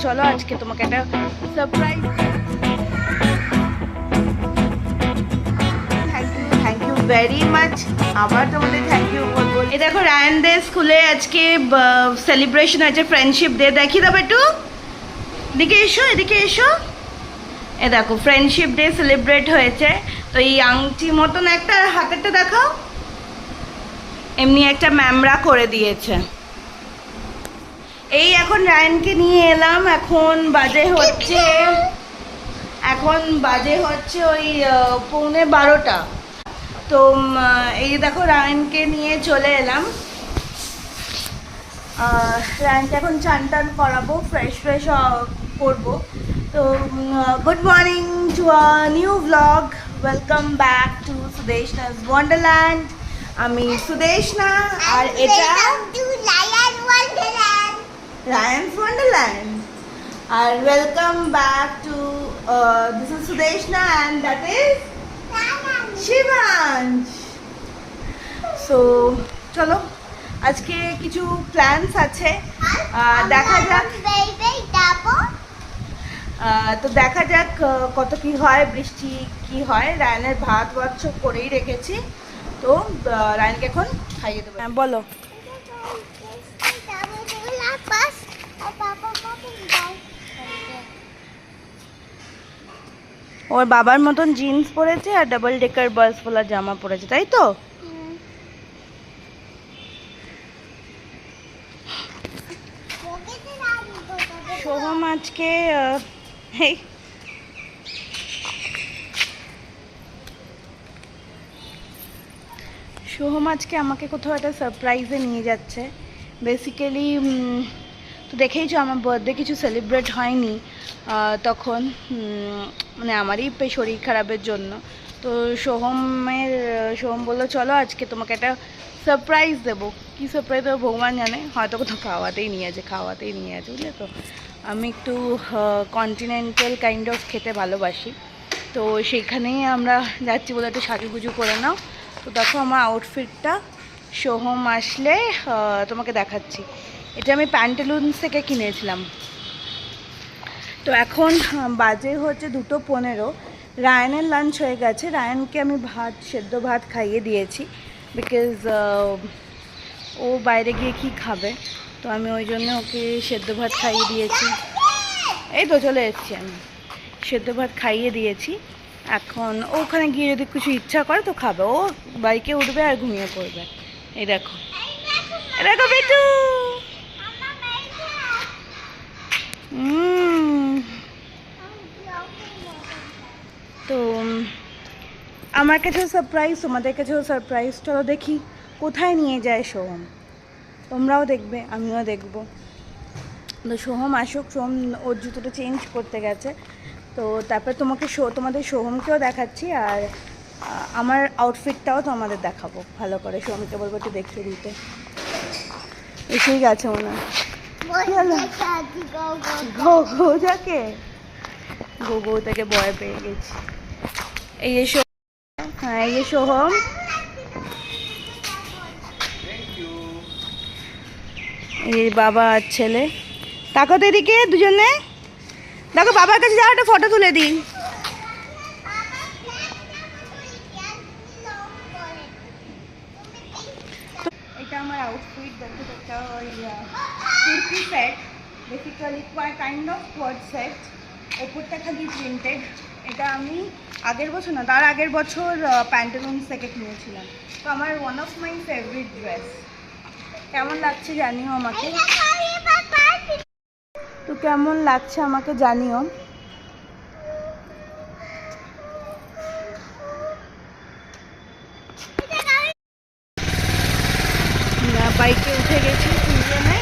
চলো আজকে তোমাকে একটা surprise. Thank you very much. আবার তোমাদের থ্যাংক ইউ বলবো। এই দেখো রায়ানদের স্কুলে আজকে সেলিব্রেশন আছে, ফ্রেন্ডশিপ ডে। দেখিয়ে দাও একটু, এদিকে এসো, এদিকে এসো। এ দেখো ফ্রেন্ডশিপ ডে সেলিব্রেট হয়েছে। তো এই আংটি মতন একটা হাতেরটা দেখাও, এমনি একটা ম্যামরা করে দিয়েছে। এই এখন রায়ানকে নিয়ে এলাম, এখন বাজে হচ্ছে ওই 11:45। তো এই দেখো রায়ানকে নিয়ে চলে এলাম। রায়ানকে এখন চান টান করাবো, ফ্রেশ করবো। তো good morning to a new blog, welcome back to Sudeshna's wonderland. আমি সুদেশনা, আর এটা রায়ানস ওয়ান্ডারল্যান্ড। আর welcome back to this is Sudeshna and that is Shivansh. So চলো, আজকে কিছু প্ল্যানস আছে, দেখা যাক। তো দেখা যাক কত কি হয়, বৃষ্টি কি হয়। রায়ানের ভাত সব করেই রেখেছি, তো রায়ানকে এখন খাইয়ে দেবো। হ্যাঁ বলো। ওর বাবার মতন জিন্স পরেছে আর ডাবল ডেকার বাস বলা জামা পরেছে, তাই তো? সোহম আজকে আমাকে কোথাও একটা সারপ্রাইজে নিয়ে যাচ্ছে। বেসিক্যালি তো দেখেইছো আমার বার্থডে কিছু সেলিব্রেট হয়নি তখন, মানে আমারই শরীর খারাপের জন্য। তো সোহম বললো চলো আজকে তোমাকে একটা সারপ্রাইজ দেবো। কী সারপ্রাইজ দেবো ভগবান জানে, হয়তো কোথাও খাওয়াতেই নিয়ে আছে বুঝলে তো। আমি একটু কন্টিনেন্টাল কাইন্ড অফ খেতে ভালোবাসি, তো সেইখানেই আমরা যাচ্ছি বলে একটু সাজুগুজু করে নাও। তো দেখো আমার আউটফিটটা, সোহম আসলে তোমাকে দেখাচ্ছি। এটা আমি প্যান্টালুন্স থেকে কিনেছিলাম। তো এখন বাজে হচ্ছে 2:15। রায়ানের লাঞ্চ হয়ে গেছে। রায়ানকে আমি সেদ্ধ ভাত খাইয়ে দিয়েছি, বিকজ ও বাইরে গিয়ে কি খাবে, তো আমি ওই জন্য ওকে সেদ্ধ ভাত খাইয়ে দিয়েছি। এই তো চলে এসেছি আমি, সেদ্ধ ভাত খাইয়ে দিয়েছি। এখন ওখানে গিয়ে যদি কিছু ইচ্ছা করে তো খাবে, ও বাইকে উঠবে আর ঘুমিয়ে পড়বে। এই দেখো বেটু। তো আমার কাছেও সারপ্রাইজ, তোমাদের কাছেও সারপ্রাইজ। চলো দেখি কোথায় নিয়ে যায় সোহম, তোমরাও দেখবে আমিও দেখবো। তো সোহম আসুক, সোহম ওর জুতোটা চেঞ্জ করতে গেছে, তো তারপর তোমাদের সোহমকেও দেখাচ্ছি, আর আমার আউটফিটটাও তোমাদের দেখাবো ভালো করে। সোহমকে বলবো একটু দেখিয়ে দিতে। এসেই গেছে মনে হয়, ঘো থেকে ভয় পেয়ে গেছি। এই যে হ্যাঁ, এই যে সোহম, এই বাবা আর ছেলে। তাকো তো এদিকে দুজনে, দেখো বাবার কাছে যাও, একটা ফটো তুলে দিই। এটা আমার আউটফিট, দেখো একটা ওই kurti set, basically kind of quad set, ওপরটা খালি প্রিন্টেড। এটা আমি আগের বছর না, তার আগের বছর প্যান্টালুন্স থেকে কিনেছিলাম। তো আমার one of my favourite dress. কেমন লাগছে জানিও আমাকে, তো কেমন লাগছে আমাকে জানিও। বাইকে উঠে গেছি তিনজনে।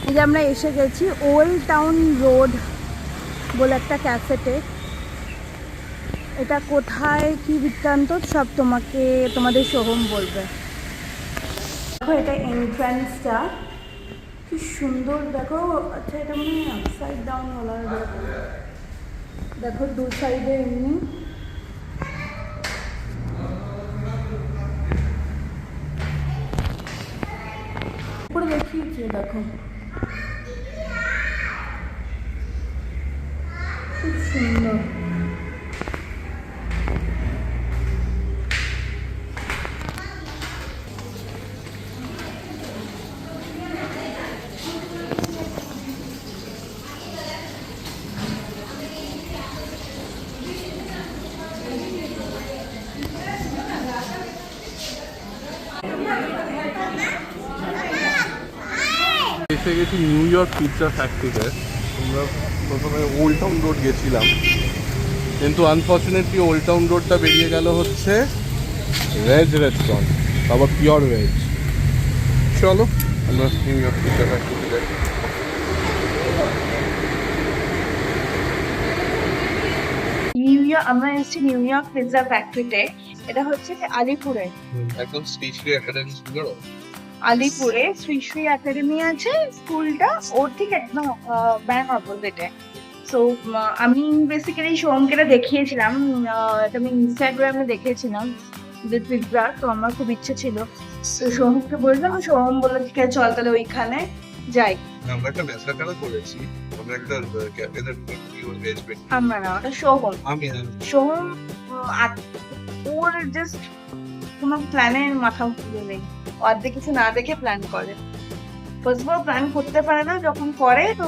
এই যে আমরা এসে গেছি ওল্ড টাউন রোড বলে একটা ক্যাফেতে। এটা কোথায় কি বৃত্তান্ত সব তোমাদের সোহম বলবে। দেখো এটা এন্ট্রান্সটা কি সুন্দর, দেখো। আচ্ছা এটা মানে আপসাইড ডাউন ওলা, দেখো দু সাইডে এমনি উপরে দেখিয়েছে, দেখো খুব সুন্দর। এসে গেছি নিউ ইয়র্ক পিৎজা ফ্যাক্টরিতে। আমরা প্রথমে ওল্ড টাউন রোড গেছিলাম, কিন্তু আনফর্চুনেটলি ওল্ড টাউন রোডটা বেরিয়ে গেল হচ্ছে ভেজ রেস্টুরেন্ট, আবার পিওর ভেজ। চলো আমরা নিউ ইয়র্ক পিৎজা ফ্যাক্টরিতে যাই। আমরা এসেছি নিউ ইয়র্ক পিৎজা ফ্যাক্টরিতে। এটা হচ্ছে আলিপুরে, একদম শ্রীশ্রী একাডেমি স্কুলের আলিপুরে শ্রীশ্রী একাডেমি আছে স্কুলটা, ওর ঠিক একদম ব্যাং অপোজিটে। সো আমি বেসিক্যালি সোহমকে দেখিয়েছিলাম, এটা আমি ইনস্টাগ্রামে দেখেছিলাম যে পিৎজা, তো আমার খুব ইচ্ছে ছিল। তো সোহমকে বললাম, সোহম বললো ঠিক আছে চল তাহলে ওইখানে যাই। আমরা একটা মেসা করেছি, আমরা একটা ক্যাফেতে পিওর ভেজ পেয়েছি। আমরা না, ওটা সোহম। সোহম ওর জাস্ট কোনো প্ল্যানের মাথা খুলে নেই, অর্ধেক কিছু না দেখে প্ল্যান করে। ফার্স্ট প্ল্যান করতে পারে না, যখন করে তো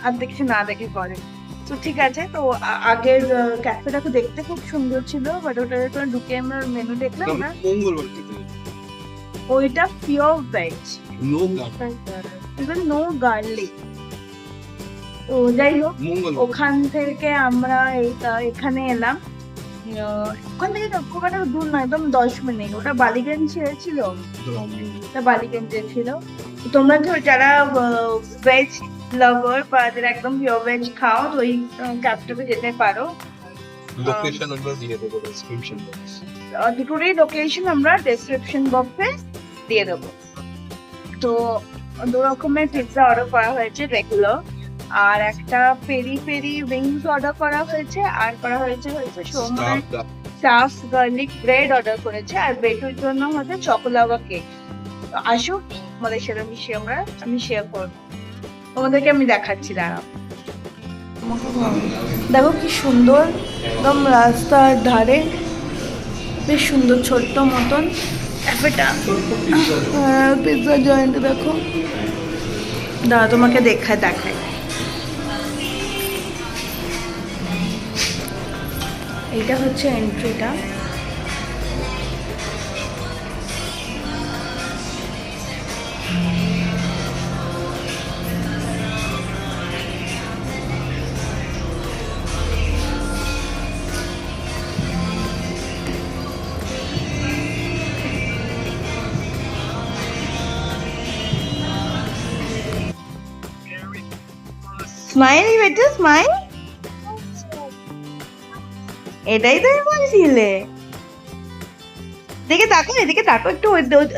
অর্ধেক কিছু না দেখে করে। তো ঠিক আছে, তো আগের ক্যাফেটা তো দেখতে খুব সুন্দর ছিল, বাট ওটা ঢুকে আমরা মেনু দেখলাম না, ওইটা পিওর ভেজ, নো গার্লিক। তো যাই হোক, ওখান থেকে আমরা এখানে এলাম। ওখান থেকে খুব একটা দূর নয়, একদম 10 মিনিট। ওটা বালিগঞ্জ ছিল, ওটা বালিগঞ্জে ছিল। তোমরা যারা ভেজ লাভার বা যারা একদম পিওর ভেজ খাও, তো ওই ক্যাফেটাতে যেতে পারো। লোকেশন আমরা দিয়ে দেবো ডেসক্রিপশন বক্স, দুটোরই লোকেশন আমরা ডেসক্রিপশন বক্সে দিয়ে দেবো। তো 2 রকমের পিৎজা অর্ডার করা হয়েছে রেগুলার, আর একটা পেরি পেরি উইংস অর্ডার করা হয়েছে, আর করা হয়েছে স্টাফ গার্লিক ব্রেড অর্ডার করেছে, আর বেটুর জন্য হচ্ছে চকোলাভা কেক। তো আসুক আমাদের সাথে আমি শেয়ার করবো, তোমাদেরকে আমি দেখাচ্ছি, দাঁড়াও। দেখো কি সুন্দর, একদম রাস্তার ধারে, বেশ সুন্দর ছোট্ট মতন ক্যাফেটা, পিৎজা জয়েন্ট। দেখো দাঁড়া তোমাকে দেখায়। এইটা হচ্ছে এন্ট্রিটা। স্মাইল বেটা স্মাইল, এটাই তুমি বলছিলে। এদিকে তাকাও একটু,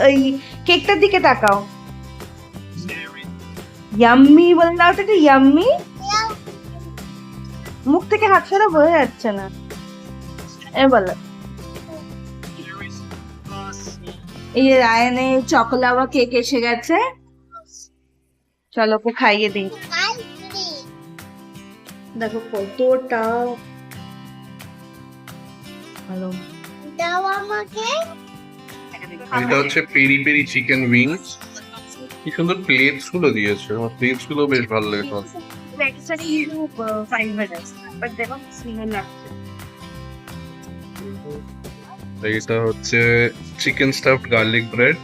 ওই কেকটার দিকে তাকাও। ইয়াম্মি বলে দাও তো, একটু ইয়াম্মি। মুখ থেকে হাত সরা বোঝা যাচ্ছে না, এ বলো। এই রায়নে চকোলাভা কেক এসে গেছে, চলো ওকে খাইয়ে দিই। দেখো কতটা ভালো। দাও আমাকে। এটা হচ্ছে পেরি পেরি চিকেন উইংস, কি সুন্দর প্লেটস গুলো দিয়েছে, আমার প্লেটস গুলো বেশ ভালো লেগেছে। প্লেটসটা ইউজু 5 মিনিটস, বাট দেখো সিঙ্গেল লাগছে। এটা হচ্ছে chicken stuffed garlic bread,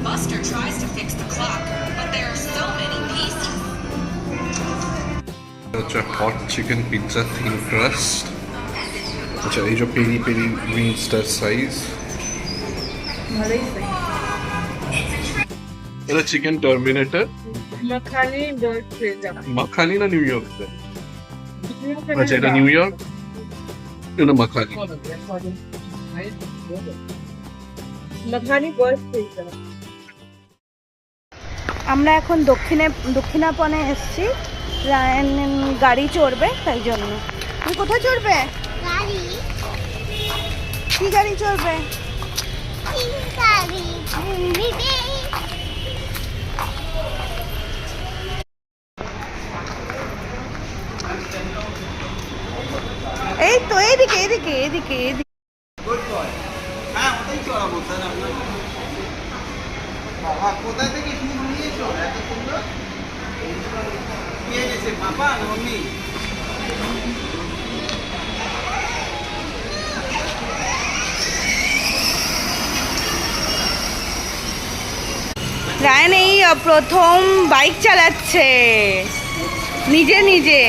Buster tries to fix the clock, but there are so many pieces. হচ্ছে hot chicken pizza thin crust. আচ্ছা এই যে পেরি পেরি উইংসটার সাইজ, ভালোই। এটা চিকেন টার্মিনেটর, मखानी बर्ड पिज्जा মাখানি না নিউ ইয়র্ক? আচ্ছা, এটা নিউ ইয়র্ক, এটা মাখানি। मखानी बर्ड पिज्जा আমরা এখন দক্ষিণাপনে এসেছি। রায়ান গাড়ি চড়বে, তাই জন্য। তুমি কোথায় চড়বে? গাড়ি কি গাড়ি চড়বে? গাড়ি বিবি এই তো এইদিকে এদিকে এদিকে এদিকে। কোথায় থেকে শুরু নিয়েছো এত সুন্দর কে গেছে বাবা না মাম্মি? রায়ান এই প্রথম বাইক চালাচ্ছে নিজে নিজে।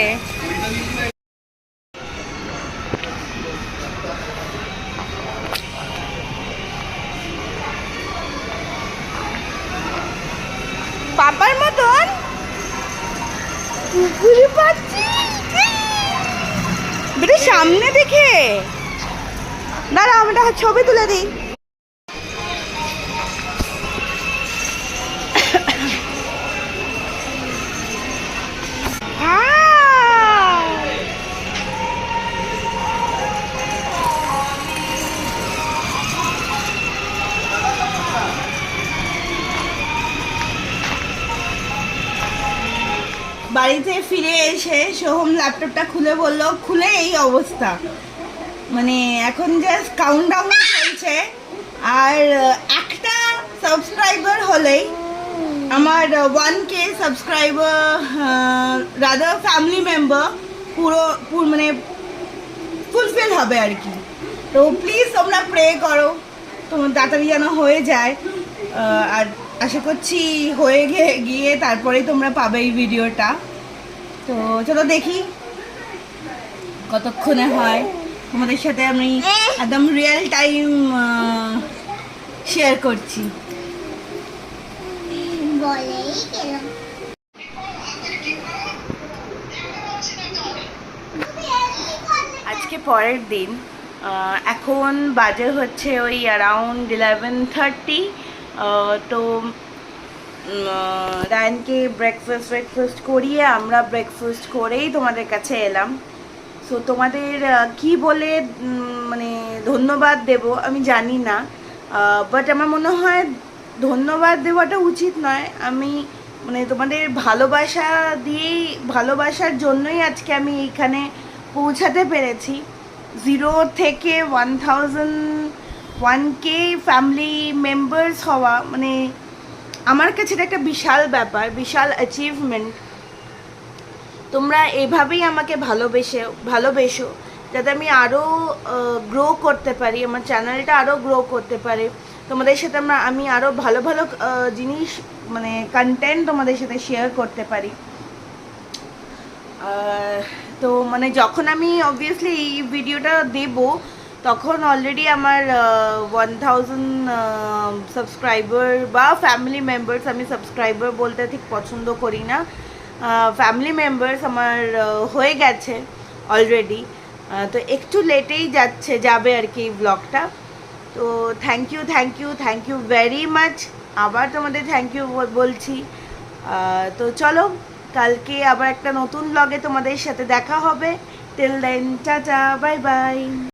পাপার মতন পুকুরে পাচ্ছি বেটা, সামনে দেখে দাঁড়া, আমি একটা ছবি তুলে দিই। বাড়িতে ফিরে এসে সোহম ল্যাপটপটা খুলে বলল, খুলে এই অবস্থা, মানে এখন জাস্ট কাউন্টডাউন চলছে, আর একটা সাবস্ক্রাইবার হলেই আমার 1K subscriber, rather family member পুরো মানে ফুলফিল হবে আর কি। তো প্লিজ তোমরা প্রে করো তোমার তাড়াতাড়ি যেন হয়ে যায়, আর আশা করছি হয়ে গিয়ে তারপরেই তোমরা পাবে এই ভিডিওটা। তো চলো দেখি কতক্ষণে হয়, তোমাদের সাথে আমি একদম রিয়েল টাইম শেয়ার করছি। বলেই গেলাম আজকে পরের দিন, এখন বাজে হচ্ছে ওই অ্যারাউন্ড 11:30। তো রায়ানকে ব্রেকফাস্ট করিয়ে আমরা ব্রেকফাস্ট করেই তোমাদের কাছে এলাম। সো তোমাদের কি বলে মানে ধন্যবাদ দেব আমি জানি না, বাট আমার মনে হয় ধন্যবাদ দেওয়াটা উচিত নয়। আমি মানে তোমাদের ভালোবাসা দিয়েই, ভালোবাসার জন্যই আজকে আমি এইখানে পৌঁছাতে পেরেছি। 0 থেকে 1K ফ্যামিলি মেম্বার্স হওয়া মানে আমার কাছে এটা একটা বিশাল ব্যাপার, বিশাল অ্যাচিভমেন্ট। তোমরা এভাবেই আমাকে ভালোবেসো যাতে আমি আরও গ্রো করতে পারি, আমার চ্যানেলটা আরও গ্রো করতে পারে, তোমাদের সাথে আমি আরও ভালো ভালো জিনিস মানে কন্টেন্ট তোমাদের সাথে শেয়ার করতে পারি। তো মানে যখন আমি অবভিয়াসলি এই ভিডিওটা দেব তখন অলরেডি আমার 1000 সাবস্ক্রাইবার বা ফ্যামিলি মেম্বার্স, আমি সাবস্ক্রাইবার বলতে ঠিক পছন্দ করি না, ফ্যামিলি মেম্বার্স আমার হয়ে গেছে অলরেডি। তো একটু লেটেই যাবে আর কি এই ব্লগটা। তো থ্যাংক ইউ ভেরি মাচ, আবার তোমাদের থ্যাংক ইউ বলছি। তো চলো কালকে আবার একটা নতুন ব্লগে তোমাদের সাথে দেখা হবে। টিল দেন টাটা, বাই বাই।